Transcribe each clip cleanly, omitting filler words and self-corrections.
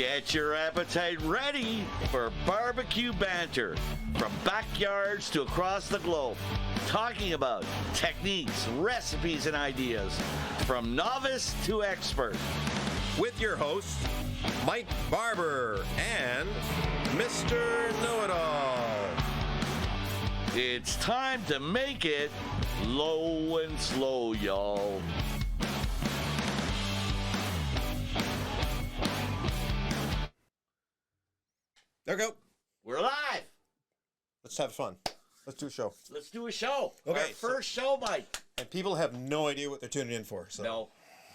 Get your appetite ready for Barber-Q Banter. From backyards to across the globe. Talking about techniques, recipes, and ideas. From novice to expert. With your hosts, Mike Barber and Mr. Know-It-All. It's time to make it low and slow, y'all. There we go. We're live. Let's have fun. Let's do a show. Let's do a show. Okay, Our first show, Mike. And people have no idea what they're tuning in for. So. No.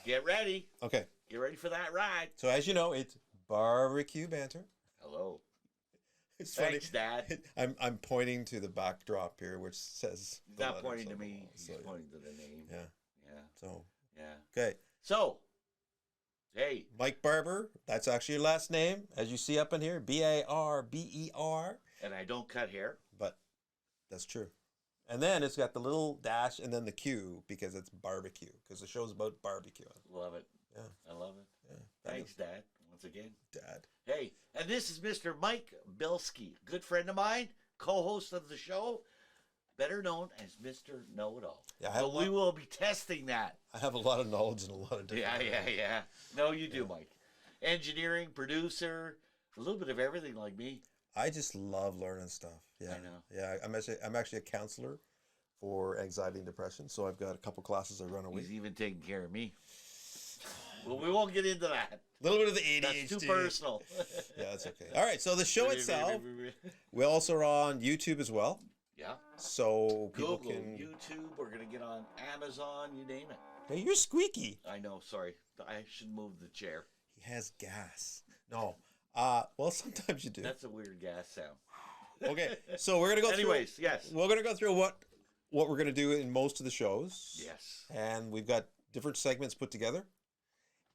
Get ready. Okay. Get ready for that ride. So as you know, it's Barber-Q Banter. Hello. It's Thanks, funny. Dad. I'm pointing to the backdrop here, which says. He's not pointing to me. He's so, pointing to the name. Yeah. Yeah. So. Yeah. Okay. So. Hey. Mike Barber. That's actually your last name, as you see up in here. Barber. And I don't cut hair. But that's true. And then it's got the little dash and then the Q because it's barbecue. Because the show's about barbecue. Love it. Yeah. I love it. Yeah. Thanks, Dad. Once again. Dad. Hey, and this is Mr. Mike Bilski, good friend of mine, co-host of the show, better known as Mr. Know-It-All. Yeah, so we will be testing that. I have a lot of knowledge in a lot of different Yeah. No, you do, Mike. Engineering, producer, a little bit of everything like me. I just love learning stuff. Yeah. I know. Yeah, I'm actually a counselor for anxiety and depression, so I've got a couple classes I run a week. He's even taking care of me. Well, we won't get into that. A little bit of the ADHD. That's too personal. Yeah, that's okay. All right, so the show itself, we also are on YouTube as well. Yeah. So people Google, can... YouTube, we're going to get on Amazon, you name it. Hey, you're squeaky. I know, sorry. I should move the chair. He has gas. No. Well, sometimes you do. That's a weird gas sound. Okay, so we're going to go Anyways, yes. We're going to go through what we're going to do in most of the shows. Yes. And we've got different segments put together.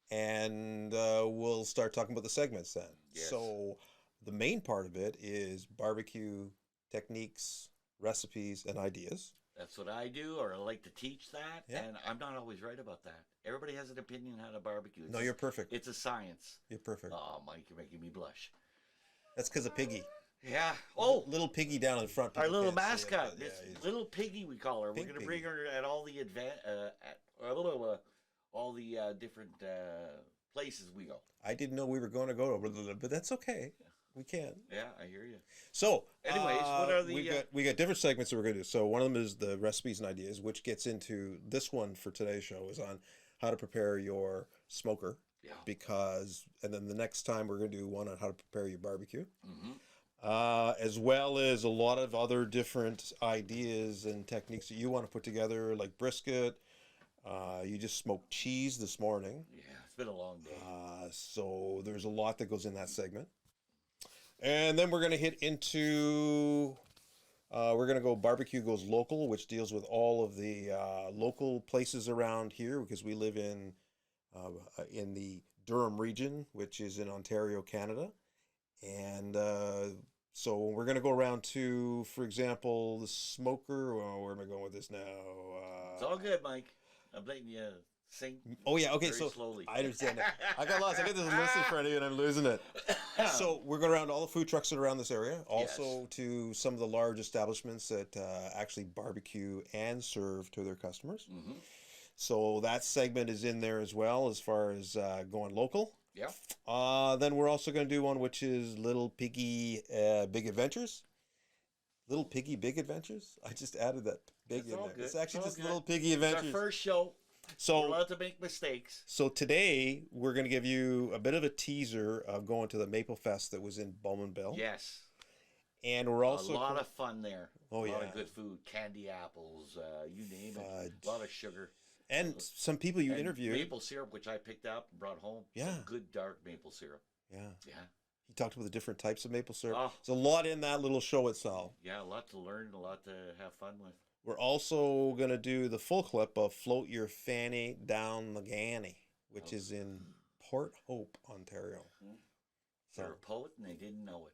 And we'll start talking about the segments then. Yes. So the main part of it is barbecue techniques, recipes, and ideas. That's what I do, or I like to teach that, Yeah. and I'm not always right about that. Everybody has an opinion on how to barbecue. No, you're perfect. It's a science. You're perfect. Oh, Mike, you're making me blush. That's because of Piggy. Yeah. Oh, Little Piggy down in front. our People little can't see it, mascot. but It's he's- little Piggy, we call her. Pink We're going to bring Piggy. her at all the all the different places we go. I didn't know we were going to go over, but that's okay. We can. Yeah, I hear you. So, Anyways, what are the, we got different segments that we're going to do. So one of them is the recipes and ideas, which gets into this one for today's show is on how to prepare your smoker. Yeah. And then the next time we're going to do one on how to prepare your barbecue, Mm-hmm. as well as a lot of other different ideas and techniques that you want to put together, like brisket. You just smoked cheese this morning. Yeah, it's been a long day. So there's a lot that goes in that segment. And then we're going to hit into, we're going to go Barber-Q Goes Local, which deals with all of the local places around here because we live in the Durham region, which is in Ontario, Canada. And so we're going to go around to, for example, the smoker. Well, where am I going with this now? It's all good, Mike. I'm letting you sing. Oh, yeah. Okay. very So slowly. I understand that. I got lost. I got this list in front of you and I'm losing it. So we're going around all the food trucks that are around this area. Also to some of the large establishments that actually barbecue and serve to their customers. Mm-hmm. So that segment is in there as well as far as going local. Yeah. Then we're also going to do one which is Little Piggy Big Adventures. Little Piggy Big Adventures? I just added that big It's in all there. good. It's actually It's all just good. Little Piggy It's Adventures. our first show. We're So allowed to make mistakes. So today we're going to give you a bit of a teaser of going to the Maple Fest that was in Bowmanville. Yes. And we're also a lot of fun there. Oh, a lot yeah. of good food, candy apples, you name it. Fudge. A lot of sugar. and some people you And interviewed. Maple syrup, which I picked up and brought home. Yeah. Some good dark maple syrup. Yeah. Yeah. He talked about the different types of maple syrup. Oh. There's a lot in that little show itself. Yeah, a lot to learn, a lot to have fun with. We're also going to do the full clip of Float Your Fanny Down the Ganny, which is in Port Hope, Ontario. They're a poet and they didn't know it.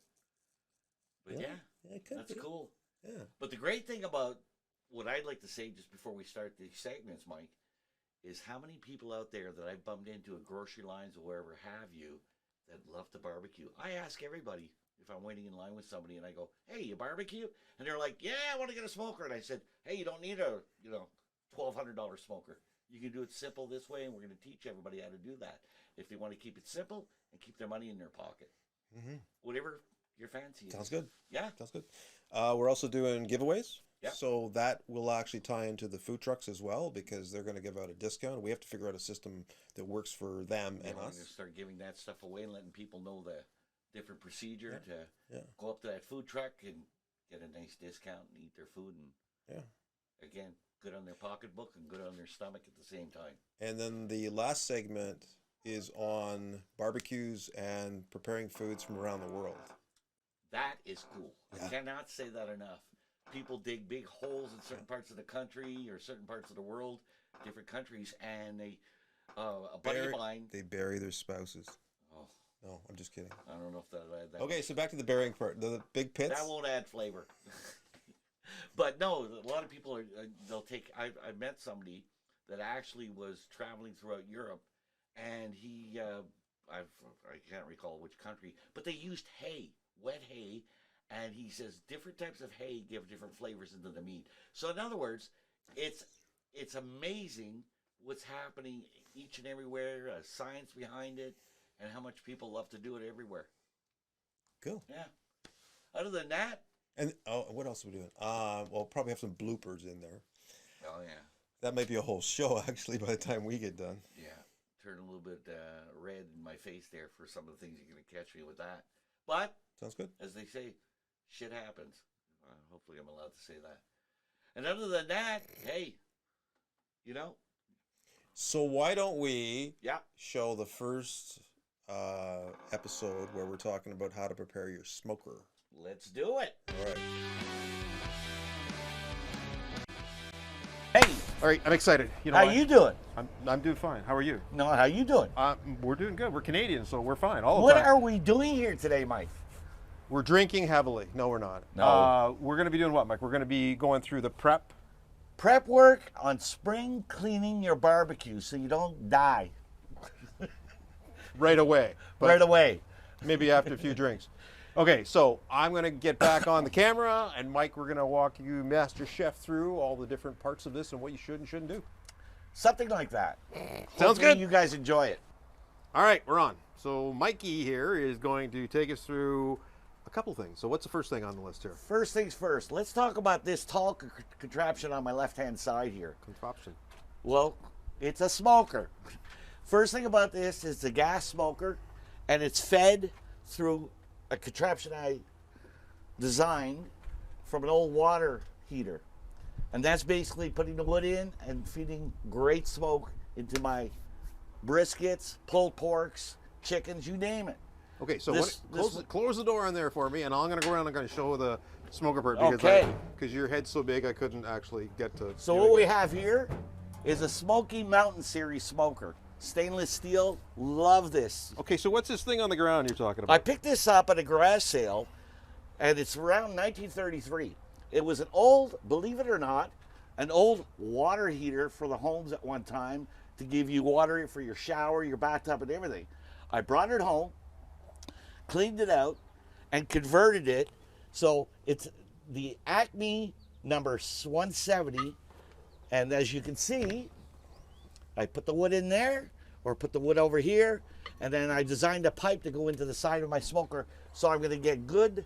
But yeah, it could that's be. cool. Yeah. But the great thing about what I'd like to say just before we start these segments, Mike, is how many people out there that I've bumped into at grocery lines or wherever have you that love to barbecue. I ask everybody if I'm waiting in line with somebody, and I go, "Hey, you barbecue?" And they're like, "Yeah, I want to get a smoker." And I said, "Hey, you don't need a $1,200 smoker. You can do it simple this way, and we're going to teach everybody how to do that. If they want to keep it simple and keep their money in their pocket, whatever your fancy is." Sounds good. Yeah, Sounds good. We're also doing giveaways. Yeah. So that will actually tie into the food trucks as well, because they're going to give out a discount. We have to figure out a system that works for them and we're us. going to start giving that stuff away and letting people know the different procedure to go up to that food truck and get a nice discount and eat their food. And again, good on their pocketbook and good on their stomach at the same time. And then the last segment is on barbecues and preparing foods from around the world. That is cool. Yeah. I cannot say that enough. People dig big holes in certain parts of the country or certain parts of the world, different countries, and they, a buddy of mine. They bury their spouses. Oh. No, I'm just kidding. I don't know if that'll add that. Okay, so back to the burying part. The big pits? That won't add flavor. But no, a lot of people they'll take, I met somebody that actually was traveling throughout Europe, and he, I can't recall which country, but they used hay, wet hay. And he says different types of hay give different flavors into the meat. So in other words, it's amazing what's happening each and everywhere, science behind it, and how much people love to do it everywhere. Cool. Yeah. Other than that. And what else are we doing? We'll probably have some bloopers in there. Oh, yeah. That might be a whole show, actually, by the time we get done. Yeah. Turn a little bit red in my face there for some of the things you're going to catch me with that. But. Sounds good. As they say, shit happens. Hopefully I'm allowed to say that. And other than that, hey, So why don't we yeah, show the first episode where we're talking about how to prepare your smoker. Let's do it. All right. Hey, All right, I'm excited. how you doing? I'm doing fine. How are you? No, how you doing? We're doing good. We're Canadian, so we're fine. All the What time. are we doing here today, Mike? We're drinking heavily. No, we're not. No. We're going to be doing what, Mike? We're going to be going through the prep. Prep work on spring cleaning your barbecue so you don't die Right away. But right away. Maybe after a few drinks. Okay, so I'm going to get back on the camera, and Mike, we're going to walk you, Master Chef, through all the different parts of this and what you should and shouldn't do. Something like that. Sounds Hopefully good. You guys enjoy it. All right, we're on. So Mikey here is going to take us through a couple things. So what's the first thing on the list here? First things first, let's talk about this tall contraption on my left-hand side here. Contraption. Well, it's a smoker. First thing about this is the gas smoker, and it's fed through a contraption I designed from an old water heater. And that's basically putting the wood in and feeding great smoke into my briskets, pulled porks, chickens, you name it. Okay, so This- close the door on there for me, and I'm going to go around and I'm going to show the smoker part Okay. because your head's so big I couldn't actually get to. So what we have here is a Smoky Mountain Series smoker. Stainless steel, love this. Okay, so what's this thing on the ground you're talking I about? picked this up at a garage sale, and it's around 1933. It was an old, believe it or not, an old water heater for the homes at one time to give you water for your shower, your bathtub, and everything. I brought it home, cleaned it out, and converted it. So it's the Acme number 170, and as you can see, I put the wood in there, or put the wood over here, and then I designed a pipe to go into the side of my smoker, so I'm gonna get good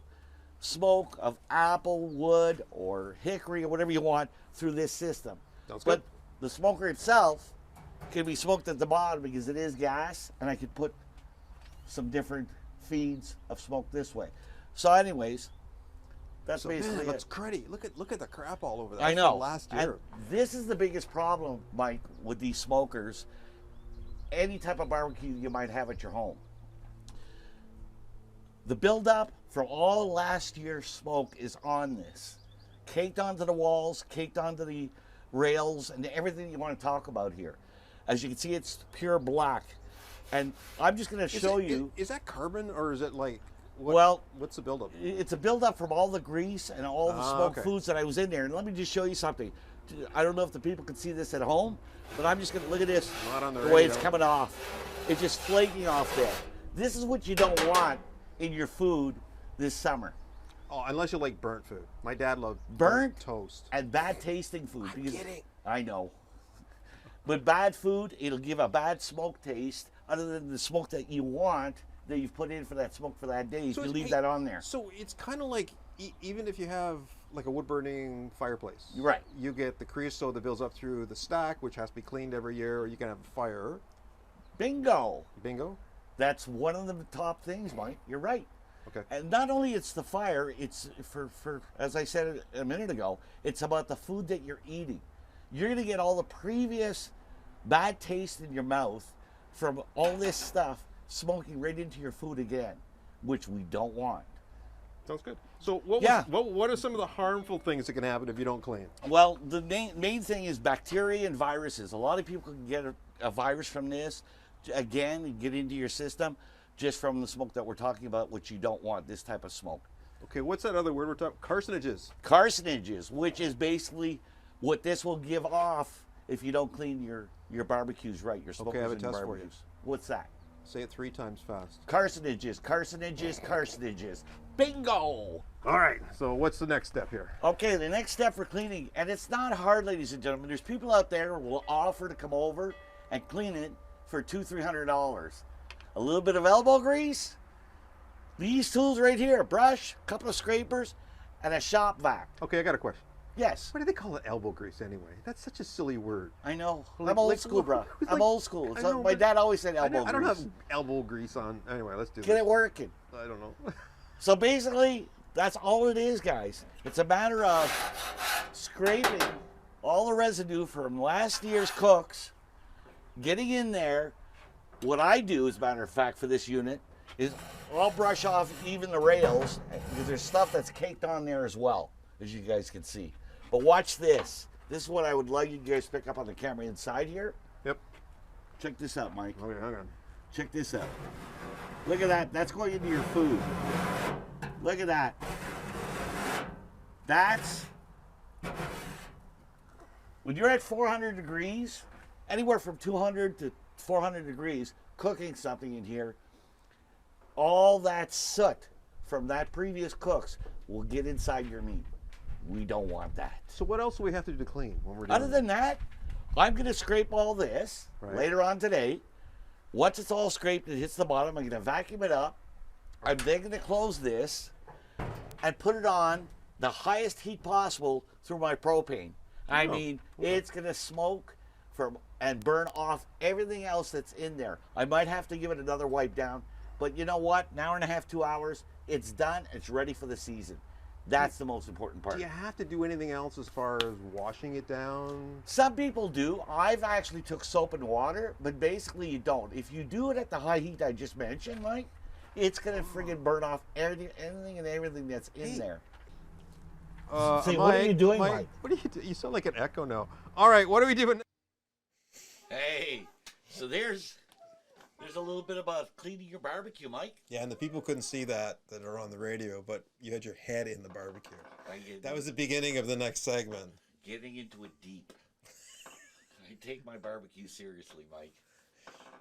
smoke of apple wood or hickory or whatever you want through this system. Sounds But good. the smoker itself can be smoked at the bottom because it is gas, and I could put some different feeds of smoke this way. So anyways, that's So, basically man, it. looks cruddy. Look at the crap all over that. I know. From last And year. this is the biggest problem, Mike, with these smokers. Any type of barbecue you might have at your home. The buildup from all last year's smoke is on this. Caked onto the walls, caked onto the rails, and everything you want to talk about here. As you can see, it's pure black. And I'm just going to show you. Is that carbon or is it like? Well, what's the buildup? It's a buildup from all the grease and all the smoked okay. foods that I was in there. And let me just show you something. I don't know if the people can see this at home, but I'm just going to look at this. Not on the way it's radio. coming off. It's just flaking off there. This is what you don't want in your food this summer. Oh, unless you like burnt food. My dad loved Burnt toast. and bad tasting food. I'm kidding. I know. But bad food, it'll give a bad smoke taste other than the smoke that you want that you've put in for that smoke for that day. If you leave that on there. So it's kind of like even if you have like a wood burning fireplace. Right. You get the creosote that builds up through the stack, which has to be cleaned every year, or you can have a fire. Bingo. Bingo. That's one of the top things, Mike. You're right. Okay. And not only it's the fire, it's for as I said a minute ago, it's about the food that you're eating. You're going to get all the previous bad taste in your mouth from all this stuff smoking right into your food again, which we don't want. Sounds good. So what are some of the harmful things that can happen if you don't clean? Well, the main thing is bacteria and viruses. A lot of people can get a virus from this, again, get into your system just from the smoke that we're talking about, which you don't want, this type of smoke. Okay, what's that other word we're talking? Carcinogens. Carcinogens, which is basically what this will give off if you don't clean your barbecues right, your smokers Okay, I have a and test barbecues. for you. What's that? Say it 3 times fast. Carcinogens, carcinogens, carcinogens. Bingo! All right, so what's the next step here? Okay, the next step for cleaning, and it's not hard, ladies and gentlemen. There's people out there who will offer to come over and clean it for $200-300. A little bit of elbow grease, these tools right here, a brush, a couple of scrapers, and a shop vac. Okay, I got a question. Yes. Why do they call it elbow grease anyway? That's such a silly word. I know. Like- I'm old like- school, bro. like- I'm old school. I So know, my but dad always said elbow I don't grease. have elbow grease on. Anyway, let's do Get this. it working. I don't know. So basically, that's all it is, guys. It's a matter of scraping all the residue from last year's cooks, getting in there. What I do, as a matter of fact, for this unit, is I'll brush off even the rails, because there's stuff that's caked on there as well, as you guys can see. But watch this. This is what I would like you guys to pick up on the camera inside here. Yep. Check this out, Mike. Okay, hang on. Check this out. Look at that. That's going into your food. Look at that. That's, when you're at 400 degrees, anywhere from 200 to 400 degrees, cooking something in here, all that soot from that previous cooks will get inside your meat. We don't want that. So what else do we have to do to clean when we're doing Other than that, I'm going to scrape all this later on today. Once it's all scraped and hits the bottom, I'm going to vacuum it up. I'm then going to close this and put it on the highest heat possible through my propane. I mean, it's going to smoke and burn off everything else that's in there. I might have to give it another wipe down, but you know what? An hour and a half, 2 hours, it's done. It's ready for the season. That's the most important part. Do you have to do anything else as far as washing it down? Some people do. I've actually took soap and water, but basically you don't. If you do it at the high heat I just mentioned, Mike, it's going to friggin' burn off anything and everything that's in there. See, what are you doing, Mike? What are you doing? You sound like an echo now. All right, what are we doing? Hey, so there's a little bit about cleaning your barbecue, Mike. Yeah, and the people couldn't see that are on the radio, but you had your head in the barbecue. That was the beginning of the next segment. Getting into it deep. I take my barbecue seriously, Mike.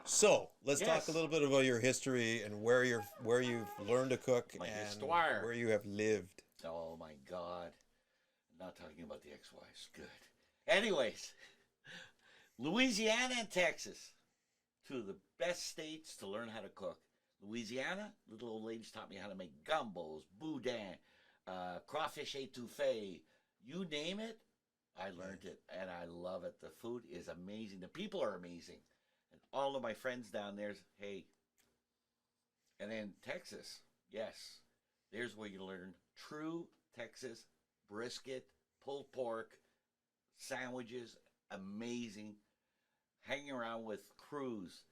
So let's talk a little bit about your history and where you've learned to cook and where you have lived. Oh my God! I'm not talking about the ex-wives. Good. Anyways, Louisiana and Texas, two of the best states to learn how to cook. Louisiana, little old ladies taught me how to make gumbos, boudin, crawfish étouffée, you name it. I learned it, and I love it. The food is amazing. The people are amazing. And all of my friends down there, hey. And then Texas, yes. There's where you learn true Texas brisket, pulled pork, sandwiches, amazing. Hanging around with crews,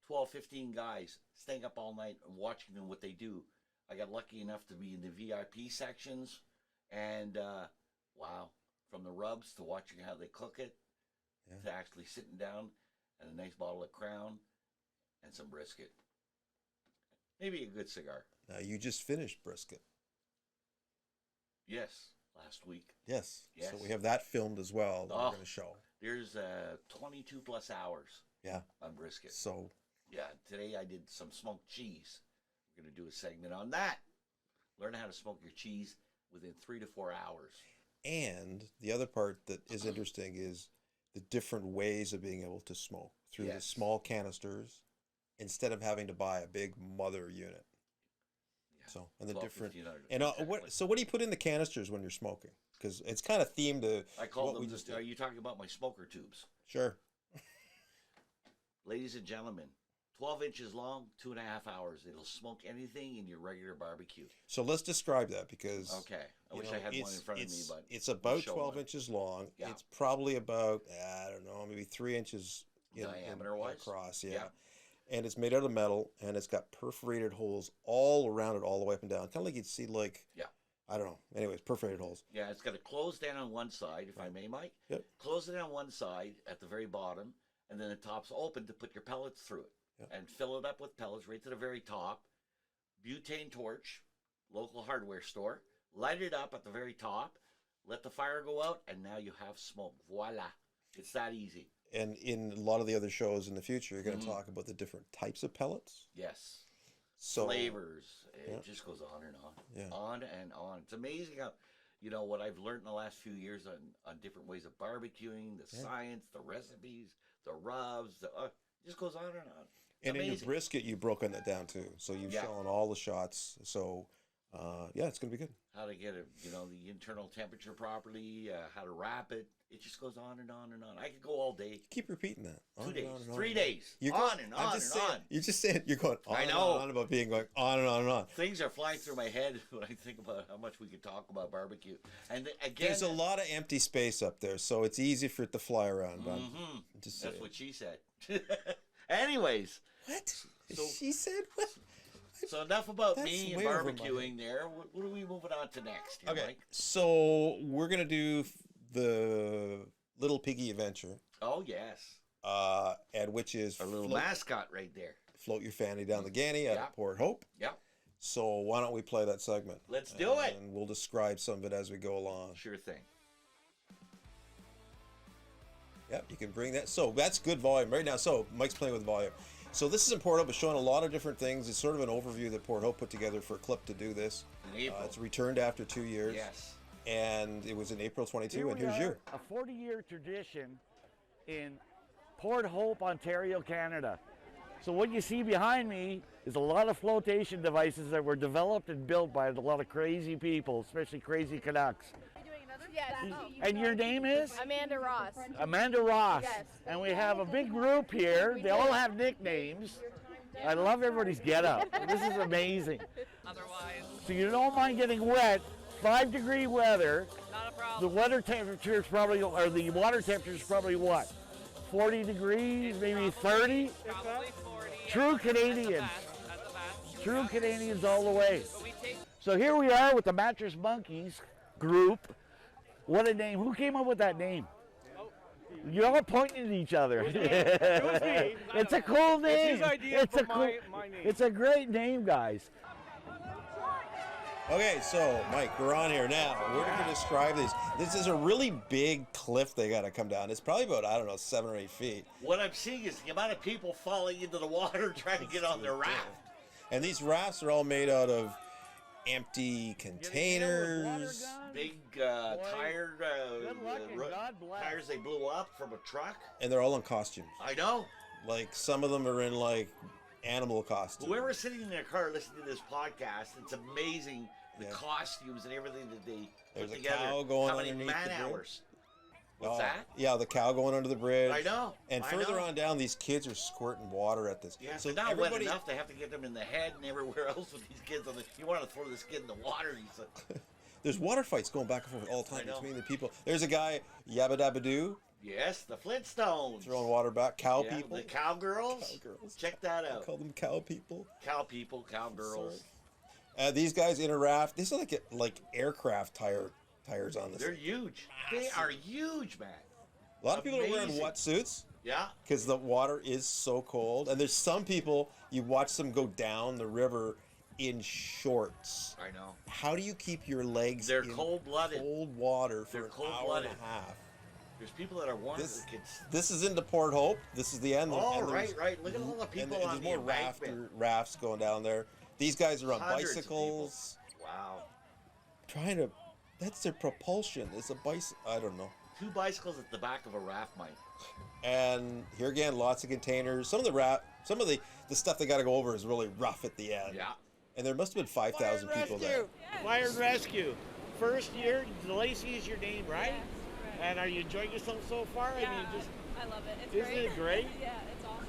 12, 15 guys, staying up all night and watching them what they do. I got lucky enough to be in the VIP sections, and wow, from the rubs to watching how they cook it, to actually sitting down and a nice bottle of Crown and some brisket. Maybe a good cigar. Now, you just finished brisket. Yes, last week. Yes. So we have that filmed as well that we're going to show. There's 22 plus hours on brisket. So Yeah, today I did some smoked cheese. We're going to do a segment on that. Learn how to smoke your cheese within 3 to 4 hours. And the other part that is interesting is the different ways of being able to smoke through the small canisters instead of having to buy a big mother unit. Yeah. So, and the different, and what do you put in the canisters when you're smoking? Because it's kind of themed to I call them, are you talking about my smoker tubes? Sure. Ladies and gentlemen, 12 inches long, 2.5 hours. It'll smoke anything in your regular barbecue. So let's describe that because... Okay. I wish I had one in front of me, but... It's about 12 inches long. Yeah. It's probably about, I don't know, maybe 3 inches diameter-wise? Across, yeah. And it's made out of metal, and it's got perforated holes all around it, all the way up and down. Kind of like you'd see, like... Yeah. I don't know. Anyways, perforated holes. Yeah, it's got to close down on one side, if I may, Mike. Yep. Close it on one side at the very bottom, and then the top's open to put your pellets through it. Yep. And fill it up with pellets right to the very top. Butane torch, local hardware store. Light it up at the very top. Let the fire go out, and now you have smoke. Voila. It's that easy. And in a lot of the other shows in the future, you're going to talk about the different types of pellets. Yes. So, flavors. It just goes on and on. Yeah. On and on. It's amazing how, what I've learned in the last few years on different ways of barbecuing, the science, the recipes, the rubs, it just goes on and on. It's amazing. In your brisket, you've broken that down too. So you've shown all the shots. So, it's going to be good. How to get it, the internal temperature properly, how to wrap it. It just goes on and on and on. I could go all day. Keep repeating that. 2 days, 3 days. You're on and on and on. You just said you're going on and on about being going on and on and on. Things are flying through my head when I think about how much we could talk about barbecue. And again, there's a lot of empty space up there, so it's easy for it to fly around. That's what she said. Anyways. What? She said what? So enough about me and barbecuing there. What are we moving on to next here, Mike? So we're going to do the Little Piggy Adventure. Oh, yes. And which is... Our little mascot right there. Float your fanny down the Ganny at Port Hope. Yeah. So why don't we play that segment? Let's do it. And we'll describe some of it as we go along. Sure thing. Yep, you can bring that. So that's good volume right now. So Mike's playing with volume. So this is in Port Hope. It's showing a lot of different things. It's sort of an overview that Port Hope put together for a clip to do this. In April. It's returned after 2 years. Yes. And it was in April 22, and here's your. A 40-year tradition in Port Hope, Ontario, Canada. So what you see behind me is a lot of flotation devices that were developed and built by a lot of crazy people, especially crazy Canucks. Yes. And your name is? Amanda Ross. Amanda Ross. Yes. And we have a big group here. They all have nicknames. I love everybody's get-up. This is amazing. Otherwise. So you don't mind getting wet. 5-degree weather. Not a problem. The weather temperature is probably, or the water temperature is probably what? 40 degrees, maybe 30? Probably 40. True Canadians. At the best. True Canadians all the way. But we take So here we are with the Mattress Monkeys group. What a name. Who came up with that name? You're all pointing at each other. It was me. It's a cool name. It's his idea, It's but a cool, my name. It's a great name, guys. Okay, so Mike, we're on here now. We're going to describe these. This is a really big cliff they got to come down. It's probably about, 7 or 8 feet. What I'm seeing is the amount of people falling into the water trying to get on their raft. And these rafts are all made out of empty containers. Big tires they blew up from a truck. And they're all in costumes. I know. Like, some of them are in, animal costumes. Whoever's sitting in their car listening to this podcast, it's amazing the costumes and everything that they There's put a together. cow going How many underneath the man bridge. hours? What's that? Yeah, the cow going under the bridge. I know. And further on down, these kids are squirting water at this. Yeah, so now wet enough, they have to get them in the head and everywhere else with these kids. You want to throw this kid in the water. There's water fights going back and forth all the time between the people. There's a guy, Yabba Dabba Doo. Yes, the Flintstones. Throwing water back. Cow people. The cowgirls. Check that out. I call them cow people. Cow people, cowgirls. These guys in a raft. These are like aircraft tires on this. They're huge. They are huge, man. A lot of people are wearing wetsuits. Yeah. Because the water is so cold. And there's some people, you watch them go down the river in shorts. I know. How do you keep your legs They're in cold-blooded. cold water for They're an hour and a half? There's people that are warning This- the kids. This is into Port Hope. This is the end. Oh, and there's- right. Look at all the people and on there's the more embankment. rafts going down there. These guys are on Hundreds of bicycles. Wow. Trying to. That's their propulsion. It's a bicycle. I don't know. 2 bicycles at the back of a raft, Mike. And here again, lots of containers. Some of the stuff they got to go over is really rough at the end. Yeah. And there must have been 5,000 people there. Fire and Rescue. First year, Lacey is your name, right? Yes, correct. And are you enjoying yourself so far? Yeah, I mean, just I love it. It's isn't great. it great? Yeah, it's awesome.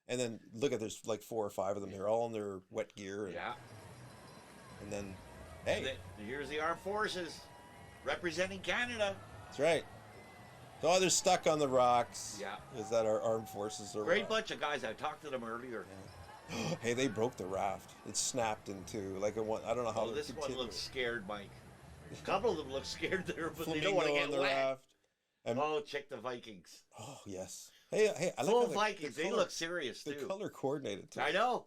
And then look at there's like 4 or 5 of them here, all in their wet gear. Yeah. And then, And hey, then here's the armed forces representing Canada. that's right. Oh, they're stuck on the rocks. Yeah. Is that our armed forces? Or Great bunch of guys. I talked to them earlier. Hey, they broke the raft. It snapped in two. Like a one. I don't know how. Oh, it this one continued. looks scared, Mike. A couple of them look scared there, but they don't Flamingo want to on get the wet. raft. And, Oh, check the Vikings. oh yes. Hey, I like Full how Vikings. They color- look serious the too. color coordinated too. I know.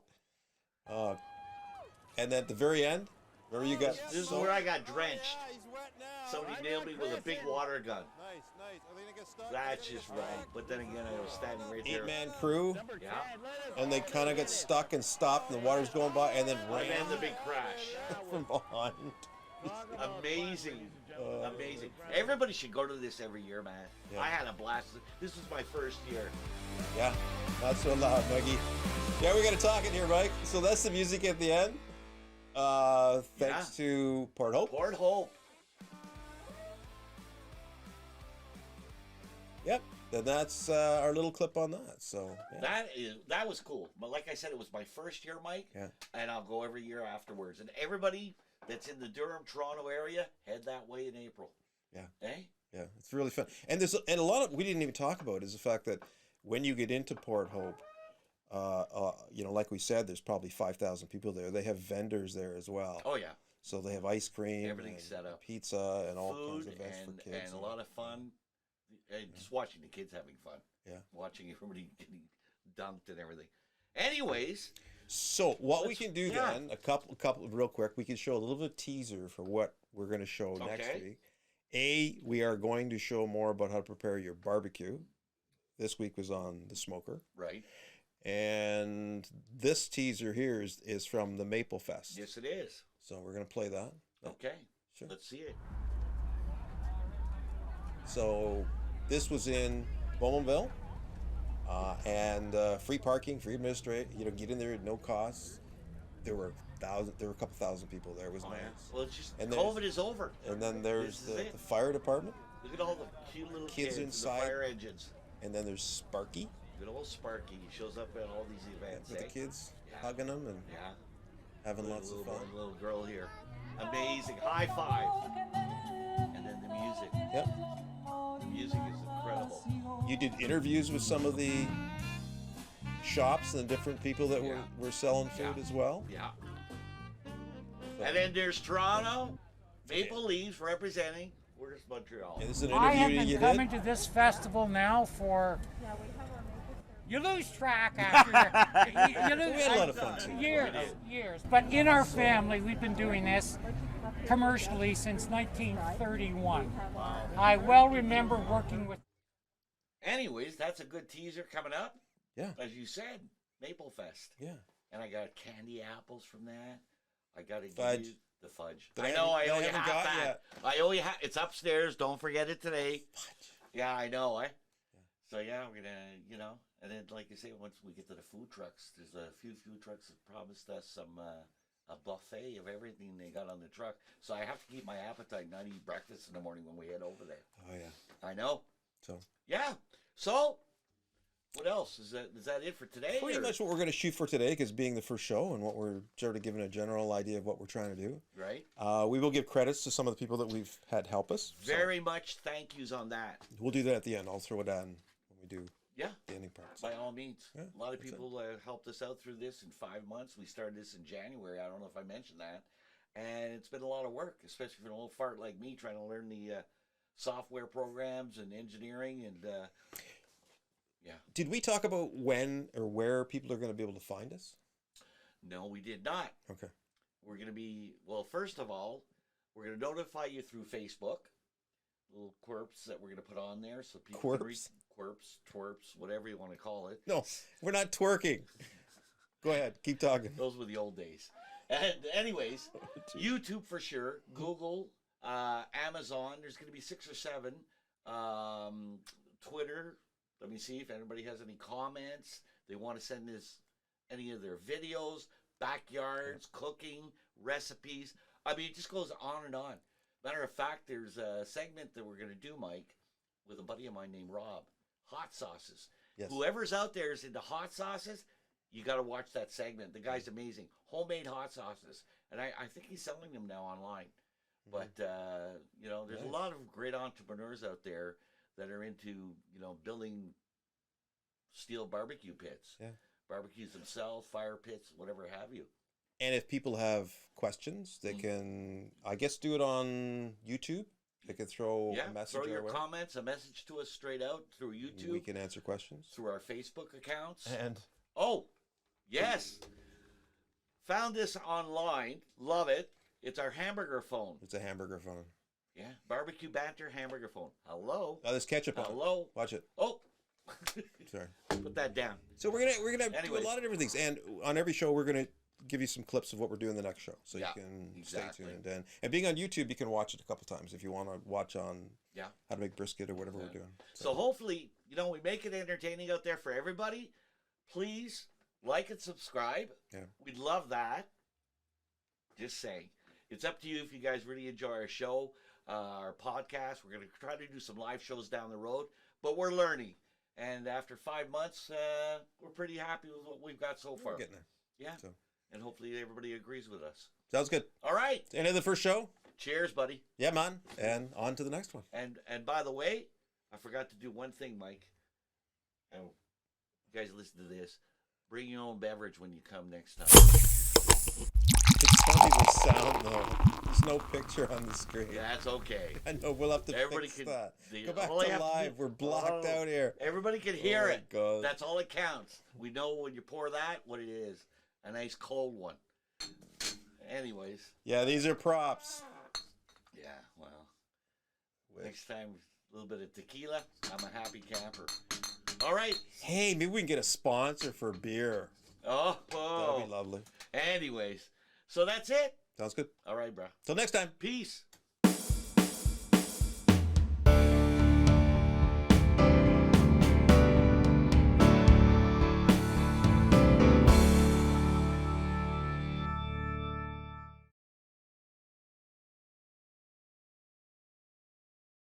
And then at the very end, remember you got. This is so- where I got drenched. Yeah, he's wet now. Somebody I'm nailed not me with a big Chris. water gun. Nice. Are they gonna get stuck? That's just wrong. But then again, I was standing right there. 8-man crew, Number 10, Yeah. let it and they kind of got stuck and stopped, and the water's going by, and then And ran then the big crash. from behind. Talk about Amazing. fun, ladies and gentlemen. Amazing. Everybody should go to this every year, man. Yeah. I had a blast. This was my first year. Yeah, not so loud, Maggie. Yeah, we got to talk in here, Mike. So that's the music at the end. Thanks to Port Hope. Port Hope. Yep. Then that's our little clip on that. So yeah. That was cool. But like I said, it was my first year, Mike. Yeah. And I'll go every year afterwards. And everybody that's in the Durham, Toronto area, head that way in April. Yeah. Eh? Yeah, it's really fun. And there's a lot of we didn't even talk about is the fact that when you get into Port Hope, like we said, there's probably 5,000 people there. They have vendors there as well. Oh yeah. So they have ice cream, Everything's and set up. pizza, and all kinds Food of events and, for kids. and a lot of fun. And just watching the kids having fun. Yeah. Watching everybody getting dunked and everything. Anyways, So what we Let's- can do yeah. then, a couple real quick, we can show a little bit of teaser for what we're going to show next Okay. week. We are going to show more about how to prepare your barbecue. This week was on the smoker. right. And this teaser here is from the Maple Fest. Yes, it is. So we're going to play that. Okay. Sure. Let's see it. So this was in Bowmanville. And free parking, free administrate. Get in there at no cost. There were a couple thousand people there. It was Oh, nice. yeah. Well, it's just And COVID there's- is over. And then there's This is the it. fire department. Look at all the cute little Kids kids, inside. and the fire engines. And then there's Sparky Good old Sparky. He shows up at all these events. with the eh? kids, Yeah. hugging them and Yeah. having Little, lots of little, fun. little girl here. Amazing. High five. And then the music. Yep. The music is incredible. You did interviews with some of the shops and the different people that Yeah. were selling food Yeah. as well. Yeah. And then there's Toronto. Maple Leafs representing. Where's Montreal? And this is an I have interview that been you coming did. to this festival now for. You lose track after you lose We had a lot of fun too. years. But in our family, we've been doing this commercially since 1931. I well remember working with. Anyways, that's a good teaser coming up. Yeah. As you said, Maple Fest. Yeah. And I got candy apples from that. I got to Fudge. give you the fudge. That I I know I haven't- owe that I you haven't half got that. I owe you half. It's upstairs. Don't forget it today. Yeah, I know. So yeah, we're gonna, and then like you say, once we get to the food trucks, there's a few food trucks that promised us some a buffet of everything they got on the truck. So I have to keep my appetite, and not eat breakfast in the morning when we head over there. Oh yeah. I know. So Yeah. So what else is that it for today? pretty or- much what we're going to shoot for today, because being the first show and what we're sort of giving a general idea of what we're trying to do. Right. We will give credits to some of the people that we've had help us. So Very much thank yous on that. we'll do that at the end. I'll throw it on when we do Yeah. the ending parts. By all means. Yeah, A lot of that's it. people helped us out through this in 5 months. We started this in January. I don't know if I mentioned that. And it's been a lot of work, especially for an old fart like me trying to learn the software programs and engineering. And yeah. Did we talk about when or where people are going to be able to find us? No, we did not. Okay. We're going to be, well, first of all, we're going to notify you through Facebook. little quirps that we're going to put on there so people Quirps? can read quirps, twerps, whatever you want to call it. No, we're not twerking. Go ahead, keep talking. Those were the old days. And anyways, YouTube for sure, Google, Amazon. There's going to be 6 or 7. Twitter. Let me see if anybody has any comments. They want to send us any of their videos, backyards, cooking, recipes. I mean, it just goes on and on. Matter of fact, there's a segment that we're going to do, Mike, with a buddy of mine named Rob. Hot sauces. Yes. Whoever's out there is into hot sauces, you got to watch that segment. The guy's amazing. Homemade hot sauces. And I think he's selling them now online. But, you know, there's a lot of great entrepreneurs out there that are into, you know, building steel barbecue pits. Yeah. Barbecues themselves, fire pits, whatever have you. And if people have questions, they can, I guess, do it on YouTube. They can throw a message throw your our way. comments, a message to us straight out through YouTube. We can answer questions. Through our Facebook accounts. And oh, yes. Found this online. Love it. It's our hamburger phone. it's a hamburger phone. Yeah. Barber-Q Banter hamburger phone. Hello. Oh, there's ketchup on it. Hello. Watch it. Oh. Sorry. Put that down. So we're gonna do Anyways. a lot of different things, and on every show we're gonna give you some clips of what we're doing the next show, so Yeah, you can exactly. stay tuned. And being on YouTube, you can watch it a couple times if you want to watch on Yeah. how to make brisket or whatever we're doing. So hopefully, you know, we make it entertaining out there for everybody. Please like and subscribe. Yeah. We'd love that. Just saying. It's up to you if you guys really enjoy our show, our podcast. We're going to try to do some live shows down the road, but we're learning. And after 5 months, we're pretty happy with what we've got so far. We're getting there. Yeah. So. And hopefully everybody agrees with us. Sounds good. All right. End of the first show. Cheers, buddy. Yeah, man. And on to the next one. And by the way, I forgot to do one thing, Mike. And you guys listen to this. Bring your own beverage when you come next time. It's funny with sound though. There's no picture on the screen. Yeah, that's okay. I know we'll have to Everybody fix can that. Go back all they to have live. do- We're blocked out here. Everybody can hear Oh my it. God. That's all that counts. We know when you pour that, what it is. A nice cold one. Anyways. Yeah, these are props. Yeah, well. Next time, a little bit of tequila. I'm a happy camper. All right. Hey, maybe we can get a sponsor for beer. Oh. That'd be lovely. Anyways. So that's it. Sounds good. All right, bro. Till next time. Peace.